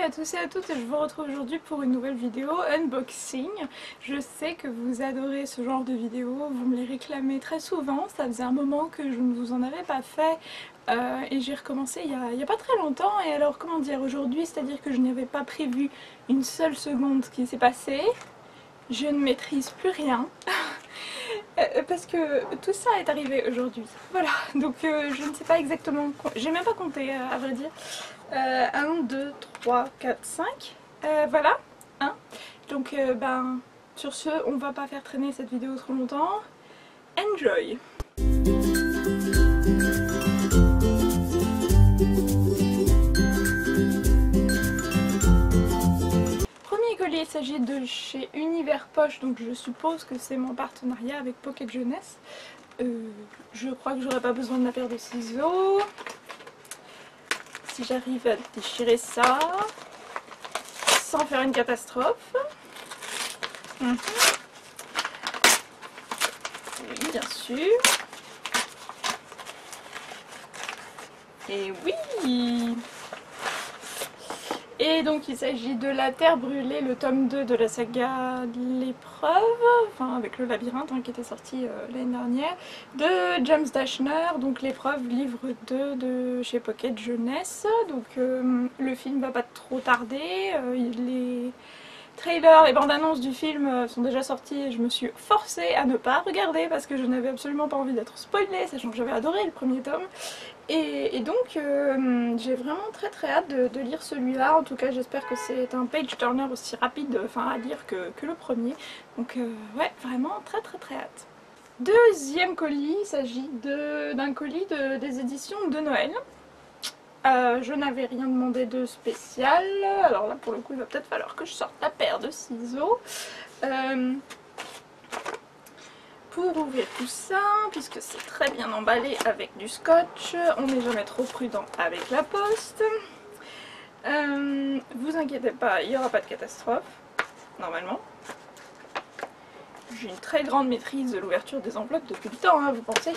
à tous et à toutes, et je vous retrouve aujourd'hui pour une nouvelle vidéo unboxing. Je sais que vous adorez ce genre de vidéos, vous me les réclamez très souvent, ça faisait un moment que je ne vous en avais pas fait et j'ai recommencé il y a pas très longtemps. Et alors comment dire, aujourd'hui, c'est-à-dire que je n'avais pas prévu une seule seconde ce qui s'est passé, je ne maîtrise plus rien. Parce que tout ça est arrivé aujourd'hui. Voilà, donc je ne sais pas exactement, j'ai même pas compté à vrai dire. 1, 2, 3, 4, 5. Voilà, hein. Donc ben, sur ce, on va pas faire traîner cette vidéo trop longtemps. Enjoy! Premier colis, il s'agit de chez Univers Poche, donc je suppose que c'est mon partenariat avec Pocket Jeunesse. Je crois que j'aurai pas besoin de ma paire de ciseaux. Si j'arrive à déchirer ça sans faire une catastrophe. Oui, bien sûr. Et oui! Et donc il s'agit de La Terre brûlée, le tome 2 de la saga L'épreuve, enfin avec le labyrinthe qui était sorti l'année dernière, de James Dashner, donc L'épreuve, livre 2 de chez Pocket Jeunesse. Donc le film va pas trop tarder, les trailers et bandes annonces du film sont déjà sortis et je me suis forcée à ne pas regarder parce que je n'avais absolument pas envie d'être spoilée, sachant que j'avais adoré le premier tome. Et donc j'ai vraiment très hâte de lire celui-là. En tout cas j'espère que c'est un page turner aussi rapide à lire que le premier. Donc ouais, vraiment très hâte. Deuxième colis, il s'agit d'un colis des éditions de Noël. Je n'avais rien demandé de spécial, alors là pour le coup il va peut-être falloir que je sorte la paire de ciseaux pour ouvrir tout ça, puisque c'est très bien emballé avec du scotch. On n'est jamais trop prudent avec la poste. Vous inquiétez pas, il n'y aura pas de catastrophe, normalement. J'ai une très grande maîtrise de l'ouverture des enveloppes depuis le temps, vous pensez?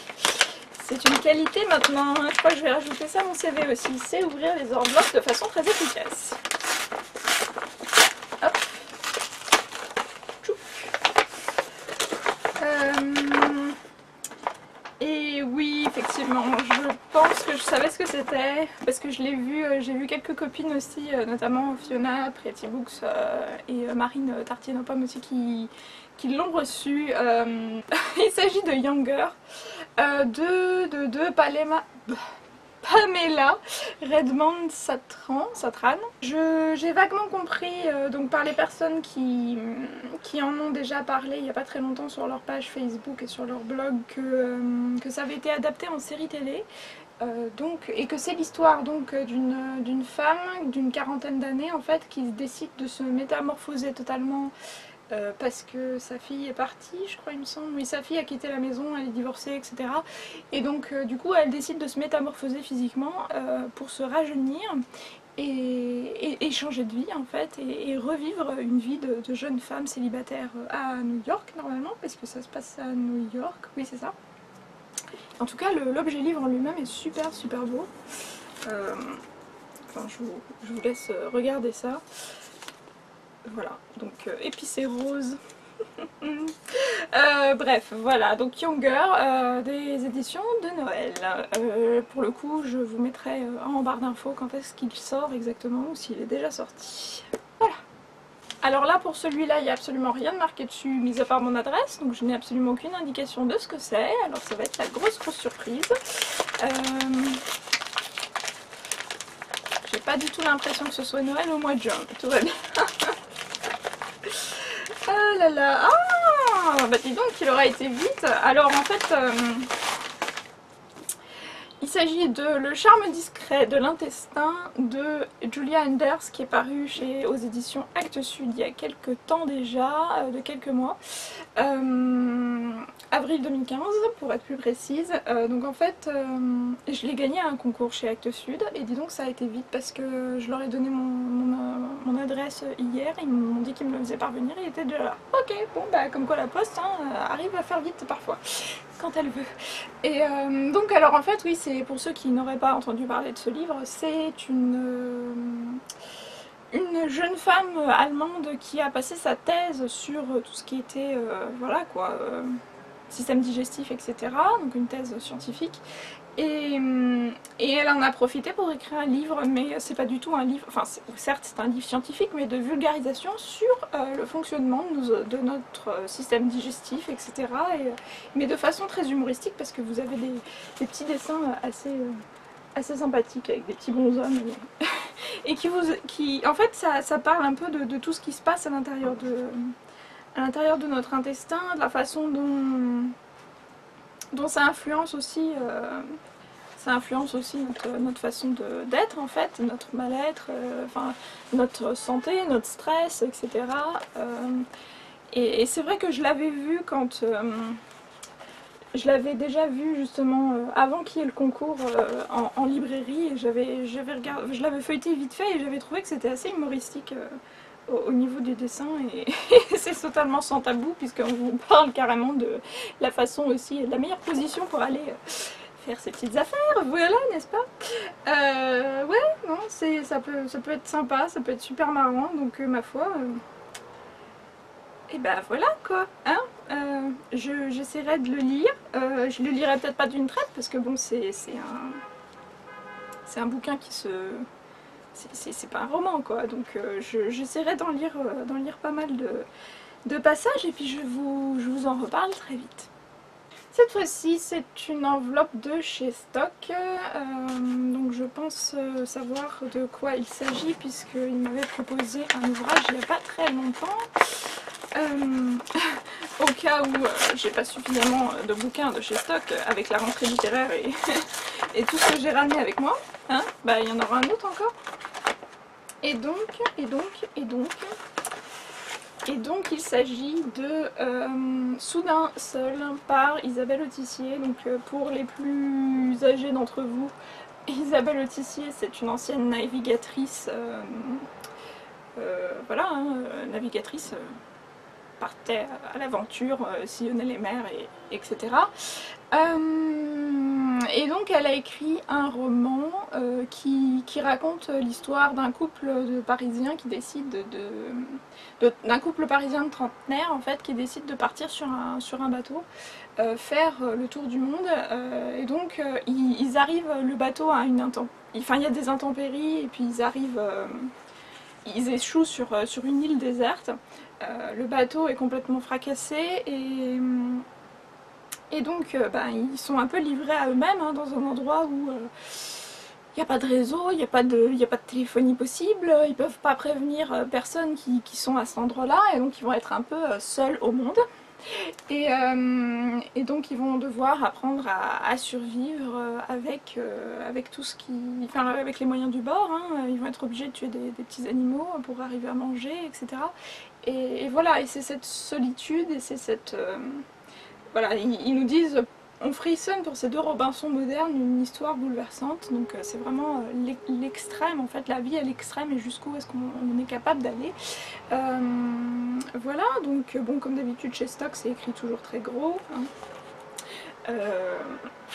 C'est une qualité maintenant, je crois que je vais rajouter ça à mon CV aussi, c'est ouvrir les enveloppes de façon très efficace. Hop. Et oui, effectivement, je pense que je savais ce que c'était, parce que je l'ai vu, j'ai vu quelques copines aussi, notamment Fiona, Pretty Books et Marine Tartier-Pomme aussi qui l'ont reçu. Il s'agit de Younger, de Pamela Redmond Satran. J'ai vaguement compris donc par les personnes qui en ont déjà parlé il n'y a pas très longtemps sur leur page Facebook et sur leur blog que ça avait été adapté en série télé. Et que c'est l'histoire d'une femme d'une quarantaine d'années en fait qui décide de se métamorphoser totalement parce que sa fille est partie, je crois il me semble. Oui, sa fille a quitté la maison, elle est divorcée, etc. Et donc du coup elle décide de se métamorphoser physiquement pour se rajeunir et changer de vie en fait, et revivre une vie de jeune femme célibataire à New York normalement, parce que ça se passe à New York, oui c'est ça. En tout cas l'objet livre en lui-même est super beau. Enfin, je vous laisse regarder ça. Voilà, donc épicé rose. Bref, voilà, donc Younger, des éditions de Noël. Pour le coup, je vous mettrai en barre d'infos quand est-ce qu'il sort exactement, ou s'il est déjà sorti. Voilà. Alors là, pour celui-là, il n'y a absolument rien de marqué dessus, mis à part mon adresse, donc je n'ai absolument aucune indication de ce que c'est. Alors ça va être la grosse surprise. J'ai pas du tout l'impression que ce soit Noël au mois de juin, tout va bien. Ah là là, ah bah dis donc qu'il aura été vite. Alors en fait, il s'agit de Le charme discret de l'intestin de Julia Enders, qui est paru aux éditions Actes Sud il y a quelques temps déjà, de quelques mois. Avril 2015 pour être plus précise. Donc en fait je l'ai gagné à un concours chez Actes Sud, et dis donc ça a été vite parce que je leur ai donné mon adresse hier, ils m'ont dit qu'ils me le faisaient parvenir, il était déjà là. Ok, bon bah comme quoi la poste arrive à faire vite parfois quand elle veut. Et donc alors en fait oui, c'est pour ceux qui n'auraient pas entendu parler de ce livre, c'est une jeune femme allemande qui a passé sa thèse sur tout ce qui était, voilà quoi, système digestif, etc. Donc une thèse scientifique. Et elle en a profité pour écrire un livre, mais c'est pas du tout un livre, enfin certes c'est un livre scientifique, mais de vulgarisation sur le fonctionnement de notre système digestif, etc. Mais de façon très humoristique, parce que vous avez des petits dessins assez sympathiques avec des petits bonshommes. Et qui en fait ça parle un peu de tout ce qui se passe à l'intérieur de notre intestin, de la façon dont ça influence aussi notre façon d'être en fait, notre mal-être, enfin, notre santé, notre stress, etc. Et c'est vrai que je l'avais vu quand... je l'avais déjà vu justement avant qu'il y ait le concours en librairie, et je l'avais feuilleté vite fait et j'avais trouvé que c'était assez humoristique au niveau du dessin, et c'est totalement sans tabou puisqu'on vous parle carrément de la façon aussi, de la meilleure position pour aller faire ses petites affaires, voilà, n'est-ce pas? Ouais, non, ça peut être sympa, ça peut être super marrant, donc ma foi... Et ben voilà quoi, hein, j'essaierai de le lire, je le lirai peut-être pas d'une traite parce que bon c'est un bouquin qui se... c'est pas un roman quoi, donc j'essaierai d'en lire pas mal de passages et puis je vous en reparle très vite. Cette fois-ci c'est une enveloppe de chez Stock, donc je pense savoir de quoi il s'agit puisqu'il m'avait proposé un ouvrage il n'y a pas très longtemps. Au cas où j'ai pas suffisamment de bouquins de chez Stock avec la rentrée littéraire et tout ce que j'ai ramené avec moi, hein, bah il y en aura un autre encore. Et donc il s'agit de Soudain seul par Isabelle Autissier. Donc pour les plus âgés d'entre vous, Isabelle Autissier c'est une ancienne navigatrice, voilà, hein, navigatrice. Partait à l'aventure, sillonnait les mers, etc. Et donc elle a écrit un roman qui raconte l'histoire d'un couple de Parisiens qui décide d'un couple parisien de trentenaire en fait qui décide de partir sur un bateau faire le tour du monde, et donc ils arrivent, le bateau a enfin il y a des intempéries et puis ils échouent sur une île déserte. Le bateau est complètement fracassé et donc ils sont un peu livrés à eux-mêmes, hein, dans un endroit où il n'y a pas de réseau, il n'y a pas de téléphonie possible, ils ne peuvent pas prévenir personne qui sont à cet endroit-là, et donc ils vont être un peu seuls au monde. Et donc ils vont devoir apprendre à survivre avec tout ce qui... Enfin avec les moyens du bord, hein. Ils vont être obligés de tuer des petits animaux pour arriver à manger, etc. Et voilà, et c'est cette solitude, et c'est cette... voilà, ils nous disent... On frissonne pour ces deux Robinson modernes, une histoire bouleversante, donc c'est vraiment l'extrême, en fait, la vie à l'extrême et jusqu'où est-ce qu'on est capable d'aller. Voilà, donc bon, comme d'habitude chez Stock c'est écrit toujours très gros, hein.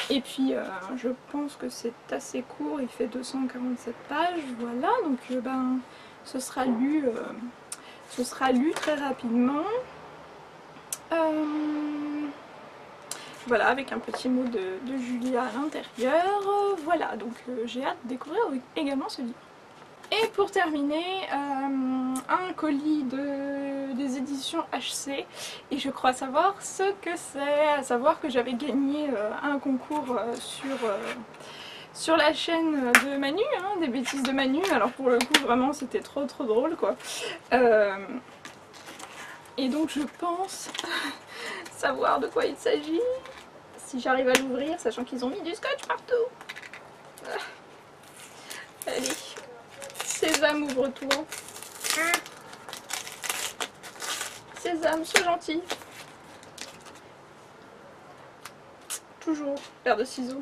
Et puis je pense que c'est assez court, il fait 247 pages, voilà, donc ce sera lu très rapidement. Voilà, avec un petit mot de Julia à l'intérieur. Voilà, donc j'ai hâte de découvrir également ce livre. Et pour terminer, un colis des éditions HC, et je crois savoir ce que c'est, à savoir que j'avais gagné un concours sur la chaîne de Manu, hein, des bêtises de Manu. Alors pour le coup vraiment c'était trop drôle quoi. Et donc je pense savoir de quoi il s'agit, si j'arrive à l'ouvrir, sachant qu'ils ont mis du scotch partout. Allez, Sésame, ouvre-toi. Sésame, sois gentil. Toujours, paire de ciseaux.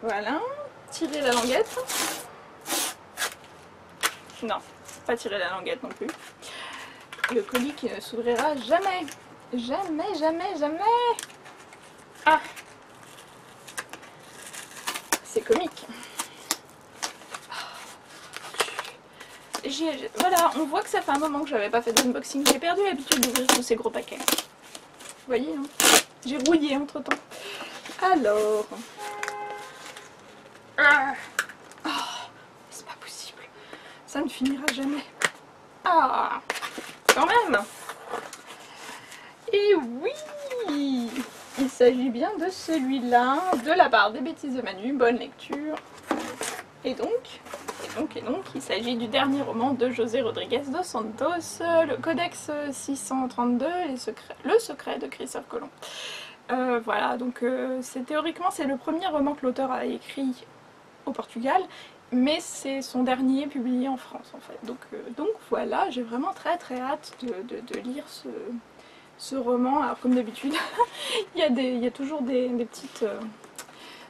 Voilà, tirer la languette. Non, pas tirer la languette non plus. Le colis qui ne s'ouvrira jamais. Jamais, jamais, jamais. Ah, c'est comique. voilà, on voit que ça fait un moment que j'avais pas fait d'unboxing. J'ai perdu l'habitude d'ouvrir tous ces gros paquets. Vous voyez, hein, j'ai rouillé entre temps. Alors... Oh, c'est pas possible. Ça ne finira jamais. Ah, quand même. Et oui, il s'agit bien de celui-là, de la part des bêtises de Manu. Bonne lecture. Et donc, il s'agit du dernier roman de José Rodriguez dos Santos, le Codex 632, le secret de Christophe Colomb. Voilà, donc théoriquement c'est le premier roman que l'auteur a écrit au Portugal, mais c'est son dernier publié en France en fait. Donc voilà, j'ai vraiment très hâte de lire ce roman. Alors comme d'habitude, il y a toujours des petites...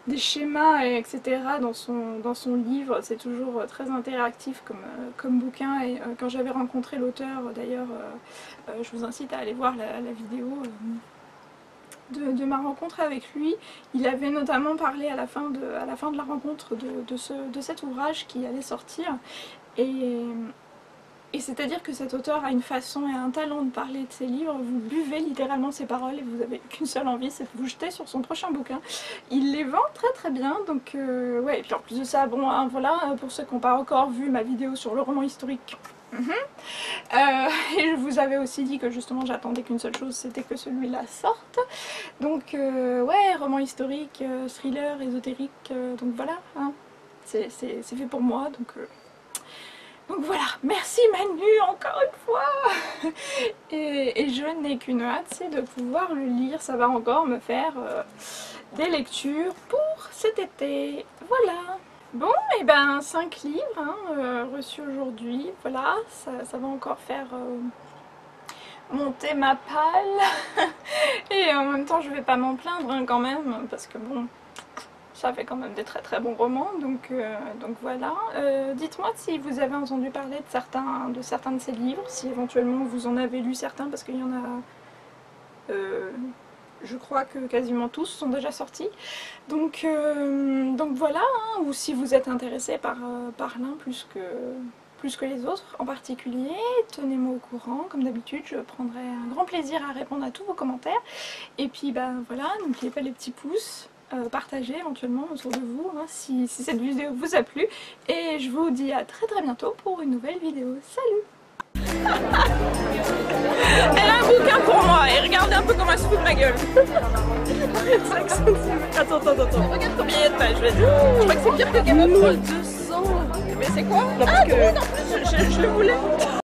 des schémas, etc. dans son livre. C'est toujours très interactif comme bouquin. Et quand j'avais rencontré l'auteur, d'ailleurs, je vous incite à aller voir la vidéo de ma rencontre avec lui. Il avait notamment parlé à la fin de la rencontre de cet ouvrage qui allait sortir. Et c'est-à-dire que cet auteur a une façon et un talent de parler de ses livres, vous buvez littéralement ses paroles et vous n'avez qu'une seule envie, c'est de vous jeter sur son prochain bouquin. Il les vend très bien, donc ouais, et puis en plus de ça, bon, hein, voilà, pour ceux qui n'ont pas encore vu ma vidéo sur le roman historique, et je vous avais aussi dit que justement j'attendais qu'une seule chose, c'était que celui-là sorte. Donc ouais, roman historique, thriller, ésotérique, donc voilà, hein, c'est fait pour moi, donc voilà, merci Manu encore une fois. Et je n'ai qu'une hâte, c'est de pouvoir le lire. Ça va encore me faire des lectures pour cet été. Voilà. Bon, et ben 5 livres hein, reçus aujourd'hui. Voilà, ça va encore faire monter ma palle. Et en même temps, je vais pas m'en plaindre hein, quand même, parce que bon... ça fait quand même des très bons romans, donc voilà. Dites-moi si vous avez entendu parler de certains de ces livres, si éventuellement vous en avez lu certains, parce qu'il y en a, je crois que quasiment tous sont déjà sortis. Donc voilà, hein, ou si vous êtes intéressé par l'un plus que les autres en particulier, tenez-moi au courant, comme d'habitude, je prendrai un grand plaisir à répondre à tous vos commentaires. Et puis ben voilà, n'oubliez pas les petits pouces. Partagez éventuellement autour de vous hein, si cette vidéo vous a plu et je vous dis à très bientôt pour une nouvelle vidéo. Salut. Elle a un bouquin pour moi et regardez un peu comment elle se fout de ma gueule. Attends. Regarde combien il y a de pages, vas-y. Je crois que c'est pire que Game of Thrones. 200. Mais c'est quoi? Ah oui, en plus je